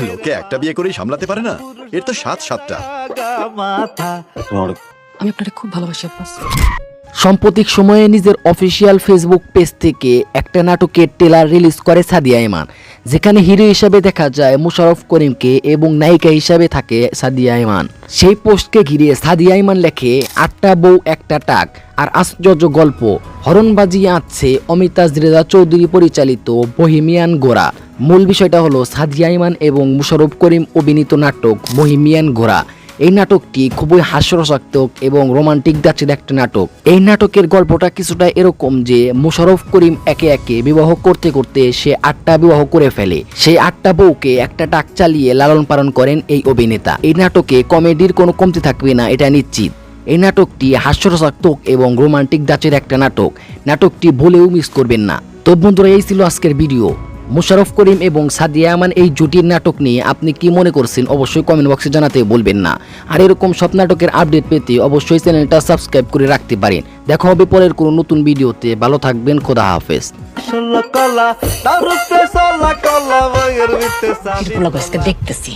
লোকে একটা বিয়ে করেই সামলাতে পারে না, এর তো সাতটা। আমি আপনাকে খুব ভালোবাসি আব্বাস। সাম্প্রতিক সময়ে নিজের অফিসিয়াল ফেসবুক পেজ থেকে একটা নাটকের ট্রেলার রিলিজ করে সাদিয়া ইমান, যেখানে হিরো হিসেবে দেখা যায় মোশাররফ করিমকে এবং নায়িকা হিসেবে থাকে সাদিয়া ইমান। সেই পোস্টকে ঘিরে সাদিয়া ইমান লেখে, 8টা বউ একটা টাক আর আশ্চর্য গল্প হরণ বাজিয়ে আছে অমিতাজ রেজা চৌধুরী পরিচালিত বহিমিয়ান গোরা। মূল বিষয়টা হলো সাদিয়া ইমান এবং মোশাররফ করিম অভিনীত নাটক বহিমিয়ান গোরা। এই নাটকটি খুবই হাস্যরসাত্মক এবং রোমান্টিক ধাঁচের একটা নাটক। এই নাটকের গল্পটা কিছুটা এরকম যে মোশাররফ করিম একে একে বিবাহ করতে করতে সে 8টা বিবাহ করে ফেলে। সেই 8টা বউকে একটা টাক চালিয়ে লালন পালন করেন এই অভিনেতা। এই নাটকে কমেডির কোনো কমতি থাকবে না, এটা নিশ্চিত। এই নাটকটি হাস্যরসাত্মক এবং রোমান্টিক ধাঁচের একটা নাটক। নাটকটি ভুলেও মিস করবেন না। তো বন্ধুরা, এই ছিল আজকের ভিডিও। মোশাররফ করিম এবং সাদিয়া ইমান এই জুটির নাটক নিয়ে আপনি কি মনে করছেন অবশ্যই কমেন্ট বক্সে জানাতে বলবেন না। আর এরকম সব নাটকের আপডেট পেতে অবশ্যই চ্যানেলটা সাবস্ক্রাইব করে রাখতে পারেন। দেখা হবে পরের কোনো নতুন ভিডিওতে। ভালো থাকবেন, খোদা হাফেজ। দেখতেছি